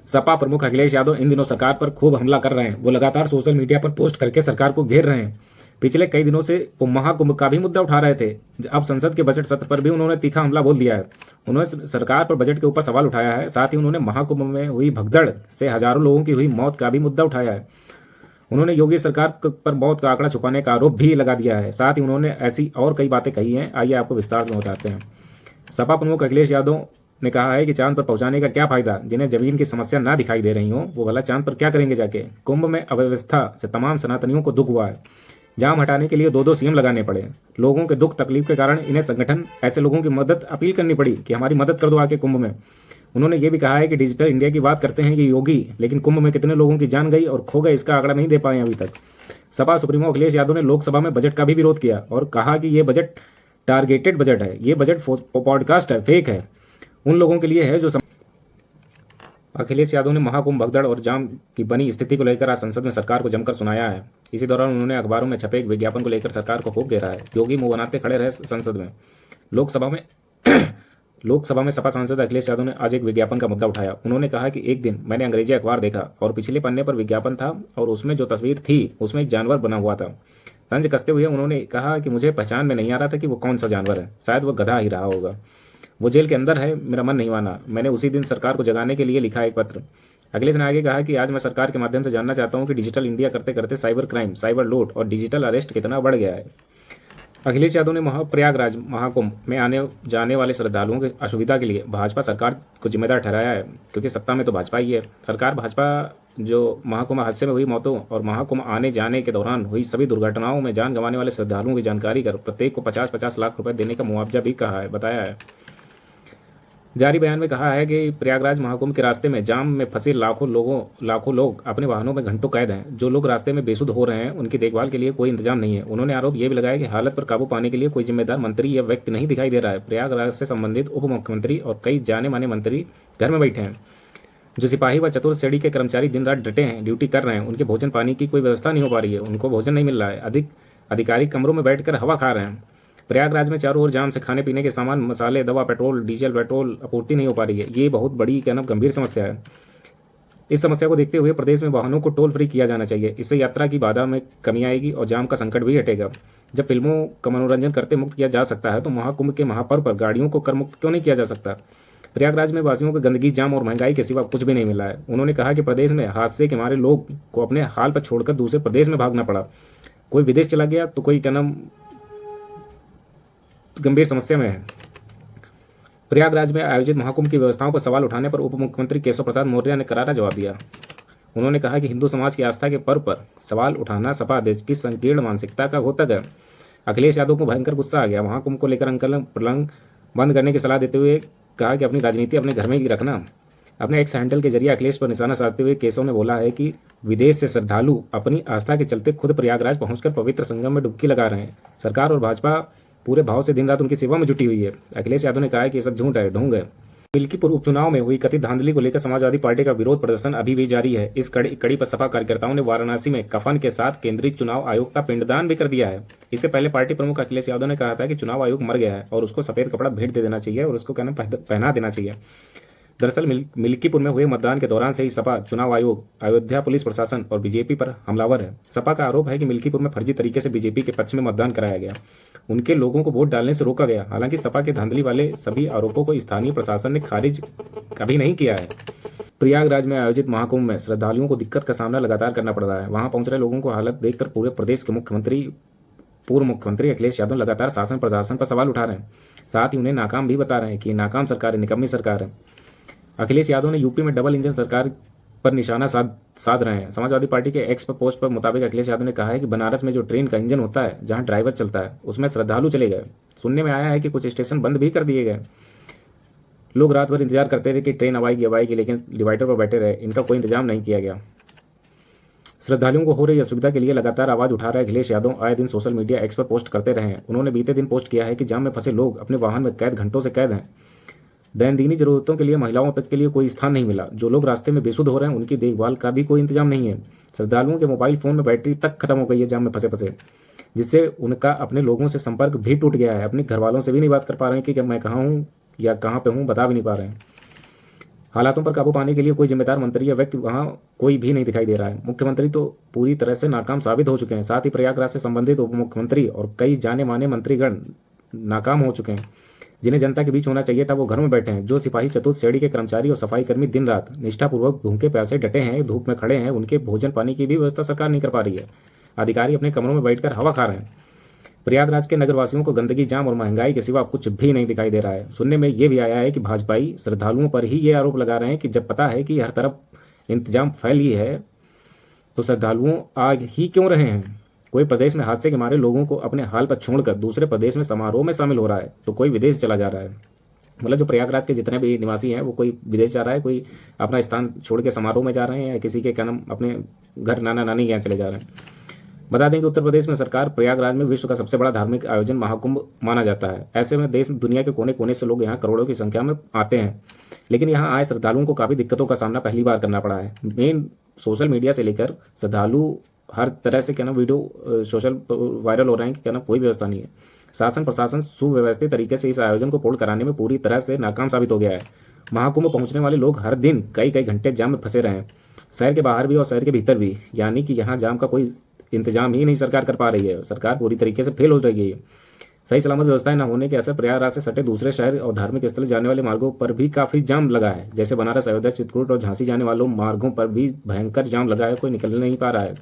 सपा प्रमुख अखिलेश यादव इन दिनों सरकार पर खूब हमला कर रहे हैं। वो लगातार सोशल मीडिया पर पोस्ट करके सरकार को घेर रहे हैं। पिछले कई दिनों से वो महाकुंभ का भी मुद्दा उठा रहे थे। अब संसद के बजट सत्र पर भी उन्होंने तीखा हमला बोल दिया है। उन्होंने सरकार पर बजट के ऊपर सवाल उठाया है। साथ ही उन्होंने महाकुंभ में हुई भगदड़ से हजारों लोगों की हुई मौत का भी मुद्दा उठाया है। उन्होंने योगी सरकार पर मौत का आंकड़ा छुपाने का आरोप भी लगा दिया है। साथ ही उन्होंने ऐसी और कई बातें कही हैं। आइए आपको विस्तार में बताते हैं। सपा प्रमुख अखिलेश यादव ने कहा है कि चांद पर पहुंचाने का क्या फायदा, जिन्हें जमीन की समस्या ना दिखाई दे रही हो वो भला चांद पर क्या करेंगे जाके। कुंभ में अव्यवस्था से तमाम सनातनियों को दुख हुआ है। जाम हटाने के लिए दो सीएम लगाने पड़े। लोगों के दुख तकलीफ के कारण इन्हें संगठन ऐसे लोगों की मदद अपील करनी पड़ी कि हमारी मदद कर दो आके कुंभ में। उन्होंने ये भी कहा है कि डिजिटल इंडिया की बात करते हैं ये योगी, लेकिन कुंभ में कितने लोगों की जान गई और खो गए इसका आंकड़ा नहीं दे पाए अभी तक। सपा सुप्रीमो अखिलेश यादव ने लोकसभा में बजट का भी विरोध किया और कहा कि ये बजट टारगेटेड बजट है, ये बजट पॉडकास्ट है, फेक है, उन लोगों के लिए है जो अखिलेश यादव ने महाकुंभ भगदड़ और जाम की बनी स्थिति को लेकर आज संसद में सरकार को जमकर सुनाया है। इसी दौरान उन्होंने अखबारों में छपे एक विज्ञापन को लेकर सरकार को खूब घेरा है। योगी मुंह बनाते खड़े रहे संसद में। लोकसभा में सपा सांसद अखिलेश यादव ने आज एक विज्ञापन का मुद्दा उठाया। उन्होंने कहा कि एक दिन मैंने अंग्रेजी अखबार देखा और पिछले पन्ने पर विज्ञापन था और उसमें जो तस्वीर थी उसमें एक जानवर बना हुआ था। तंज कसते हुए उन्होंने कहा कि मुझे पहचान में नहीं आ रहा था कि वो कौन सा जानवर है, शायद वो गधा ही रहा होगा। वो जेल के अंदर है, मेरा मन नहीं माना। मैंने उसी दिन सरकार को जगाने के लिए लिखा एक पत्र। अखिलेश ने आगे कहा कि आज मैं सरकार के माध्यम से जानना चाहता हूं कि डिजिटल इंडिया करते करते साइबर क्राइम, साइबर लूट और डिजिटल अरेस्ट कितना बढ़ गया है। अखिलेश यादव ने प्रयागराज महाकुंभ में आने जाने वाले श्रद्धालुओं की असुविधा के लिए भाजपा सरकार को जिम्मेदार ठहराया है, क्योंकि सत्ता में तो भाजपा ही है। सरकार भाजपा जो महाकुंभ हादसे में हुई मौतों और महाकुंभ आने जाने के दौरान हुई सभी दुर्घटनाओं में जान गंवाने वाले श्रद्धालुओं की जानकारी कर प्रत्येक को 50-50 लाख रुपए देने का मुआवजा भी बताया है। जारी बयान में कहा है कि प्रयागराज महाकुंभ के रास्ते में जाम में फंसे लाखों लोग अपने वाहनों में घंटों कैद हैं। जो लोग रास्ते में बेसुध हो रहे हैं उनकी देखभाल के लिए कोई इंतजाम नहीं है। उन्होंने आरोप यह भी लगाया कि हालत पर काबू पाने के लिए कोई जिम्मेदार मंत्री या व्यक्ति नहीं दिखाई दे रहा है। प्रयागराज से संबंधित उप मुख्यमंत्री और कई जाने माने मंत्री घर में बैठे हैं। जो सिपाही व चतुर्थ श्रेणी के कर्मचारी दिन रात डटे हैं, ड्यूटी कर रहे हैं, उनके भोजन पानी की कोई व्यवस्था नहीं हो पा रही है, उनको भोजन नहीं मिल रहा है। अधिकारी कमरों में बैठकर हवा खा रहे हैं। प्रयागराज में चारों ओर जाम से खाने पीने के सामान, मसाले, दवा, पेट्रोल, डीजल, पेट्रोल आपूर्ति नहीं हो पा रही है। ये बहुत बड़ी गंभीर समस्या है। इस समस्या को देखते हुए प्रदेश में वाहनों को टोल फ्री किया जाना चाहिए। इससे यात्रा की बाधा में कमी आएगी और जाम का संकट भी हटेगा। जब फिल्मों का मनोरंजन करते मुक्त किया जा सकता है तो महाकुंभ के महापर्व पर गाड़ियों को कर मुक्त क्यों नहीं किया जा सकता। प्रयागराज में वासियों को गंदगी, जाम और महंगाई के सिवा कुछ भी नहीं मिला है। उन्होंने कहा कि प्रदेश में हादसे के मारे लोग को अपने हाल पर छोड़कर दूसरे प्रदेश में भागना पड़ा। कोई विदेश चला गया तो कोई गंभीर समस्या में है। प्रयागराज में आयोजित महाकुंभ की व्यवस्थाओं पर सवाल उठाने पर उप मुख्यमंत्री केशव प्रसाद मौर्य ने करारा जवाब दिया। उन्होंने कहा कि हिंदू समाज की आस्था के पर्व पर सवाल उठाना सपा अध्यक्ष की संकीर्ण मानसिकता का घोतक है। अखिलेश यादव को भयंकर गुस्सा आ गया। महाकुंभ को लेकर अंकलन प्रलंग बंद करने की सलाह देते हुए कहा कि अपनी राजनीति अपने घर में ही रखना। अपने एक्स हैंडल के जरिए अखिलेश पर निशाना साधते हुए केशव ने बोला है कि विदेश से श्रद्धालु अपनी आस्था के चलते खुद प्रयागराज पहुंचकर पवित्र संगम में डुबकी लगा रहे हैं। सरकार और भाजपा पूरे भाव से दिन रात उनकी सेवा में जुटी हुई है। अखिलेश यादव ने कहा कि ये सब झूठ है, ढोंग है। मिल्कीपुर उपचुनाव में हुई कथित धांधली को लेकर समाजवादी पार्टी का विरोध प्रदर्शन अभी भी जारी है। इस कड़ी पर सपा कार्यकर्ताओं ने वाराणसी में कफन के साथ केंद्रीय चुनाव आयोग का पिंडदान भी कर दिया है। इससे पहले पार्टी प्रमुख अखिलेश यादव ने कहा था कि चुनाव आयोग मर गया है और उसको सफेद कपड़ा भेंट दे देना चाहिए और उसको पहना देना चाहिए। दरअसल मिल्कीपुर में हुए मतदान के दौरान से ही सपा, चुनाव आयोग, अयोध्या पुलिस प्रशासन और बीजेपी पर हमलावर है। सपा का आरोप है कि मिल्कीपुर में फर्जी तरीके से बीजेपी के पक्ष में मतदान कराया गया, उनके लोगों को वोट डालने से रोका गया। हालांकि सपा के धांधली वाले सभी आरोपों को स्थानीय प्रशासन ने खारिज कभी नहीं किया है। प्रयागराज में आयोजित महाकुंभ में श्रद्धालुओं को दिक्कत का सामना लगातार करना पड़ रहा है। वहां पहुंच रहे लोगों को हालत देखकर पूरे प्रदेश के पूर्व मुख्यमंत्री अखिलेश यादव लगातार शासन प्रशासन पर सवाल उठा रहे हैं। साथ ही उन्हें नाकाम भी बता रहे हैं कि नाकाम सरकार है, निकम्मी सरकार है। अखिलेश यादव ने यूपी में डबल इंजन सरकार पर निशाना साध रहे हैं। समाजवादी पार्टी के एक्स पर पोस्ट पर मुताबिक अखिलेश यादव ने कहा है कि बनारस में जो ट्रेन का इंजन होता है, जहां ड्राइवर चलता है, उसमें श्रद्धालु चले गए। सुनने में आया है कि कुछ स्टेशन बंद भी कर दिए गए। लोग रात भर इंतजार करते रहे कि ट्रेन अब आएगी, लेकिन डिवाइडर पर बैठे रहे। इनका कोई इंतजाम नहीं किया गया। श्रद्धालुओं को हो रही असुविधा के लिए लगातार आवाज उठा रहे अखिलेश यादव आए दिन सोशल मीडिया एक्स पर पोस्ट करते रहे हैं। उन्होंने बीते दिन पोस्ट किया है कि जाम में फंसे लोग अपने वाहन में घंटों से कैद हैं। दैनंदिनी जरूरतों के लिए महिलाओं तक के लिए कोई स्थान नहीं मिला। जो लोग रास्ते में बेसुध हो रहे हैं उनकी देखभाल का भी कोई इंतजाम नहीं है। श्रद्धालुओं के मोबाइल फोन में बैटरी तक खत्म हो गई है जाम में फंसे, जिससे उनका अपने लोगों से संपर्क भी टूट गया है। अपने घर वालों से भी नहीं बात कर पा रहे हैं कि मैं कहाँ हूँ या कहाँ पे हूँ, बता भी नहीं पा रहे हैं। हालातों पर काबू पाने के लिए कोई जिम्मेदार मंत्री या व्यक्ति वहां कोई भी नहीं दिखाई दे रहा है। मुख्यमंत्री तो पूरी तरह से नाकाम साबित हो चुके हैं। साथ ही प्रयागराज से संबंधित उप मुख्यमंत्री और कई जाने माने मंत्रीगण नाकाम हो चुके हैं। जिन्हें जनता के बीच होना चाहिए था वो घर में बैठे हैं। जो सिपाही चतुर्थ श्रेणी के कर्मचारी और सफाई कर्मी दिन रात निष्ठापूर्वक भूखे प्यासे डटे हैं, धूप में खड़े हैं, उनके भोजन पानी की भी व्यवस्था सरकार नहीं कर पा रही है। अधिकारी अपने कमरों में बैठकर हवा खा रहे हैं। प्रयागराज के नगरवासियों को गंदगी, जाम और महंगाई के सिवा कुछ भी नहीं दिखाई दे रहा है। सुनने में ये भी आया है कि भाजपाई श्रद्धालुओं पर ही ये आरोप लगा रहे हैं कि जब पता है कि हर तरफ इंतजाम फैल ही है तो श्रद्धालुओं आ ही क्यों रहे हैं। कोई प्रदेश में हादसे के मारे लोगों को अपने हाल पर छोड़कर दूसरे प्रदेश में समारोह में शामिल हो रहा है तो कोई विदेश चला जा रहा है। मतलब जो प्रयागराज के जितने भी निवासी हैं वो कोई विदेश जा रहा है, कोई अपना स्थान छोड़ के समारोह में जा रहे हैं या किसी के क्या नाम अपने घर नाना नानी के यहाँ चले जा रहे हैं। बता दें कि उत्तर प्रदेश में सरकार प्रयागराज में विश्व का सबसे बड़ा धार्मिक आयोजन महाकुंभ माना जाता है। ऐसे में देश दुनिया के कोने कोने से लोग यहाँ करोड़ों की संख्या में आते हैं, लेकिन यहाँ आए श्रद्धालुओं को काफ़ी दिक्कतों का सामना पहली बार करना पड़ा है। मेन सोशल मीडिया से लेकर श्रद्धालु हर तरह से क्या ना वीडियो सोशल वायरल हो रहे हैं कि क्या ना कोई व्यवस्था नहीं है। शासन प्रशासन सुव्यवस्थित तरीके से इस आयोजन को पूर्ण कराने में पूरी तरह से नाकाम साबित हो गया है। महाकुंभ पहुंचने वाले लोग हर दिन कई कई घंटे जाम में फंसे रहे हैं, शहर के बाहर भी और शहर के भीतर भी। यानी कि यहाँ जाम का कोई इंतजाम ही नहीं सरकार कर पा रही है। सरकार पूरी तरीके से फेल हो रही है। सही सलामत व्यवस्थाएं न होने के असर प्रयागराज से सटे दूसरे शहर और धार्मिक स्थल जाने वाले मार्गों पर भी काफी जाम लगा है। जैसे बनारस, अयोध्या, चित्रकूट और झांसी जाने वालों मार्गों पर भी भयंकर जाम लगा है, कोई निकल नहीं पा रहा है।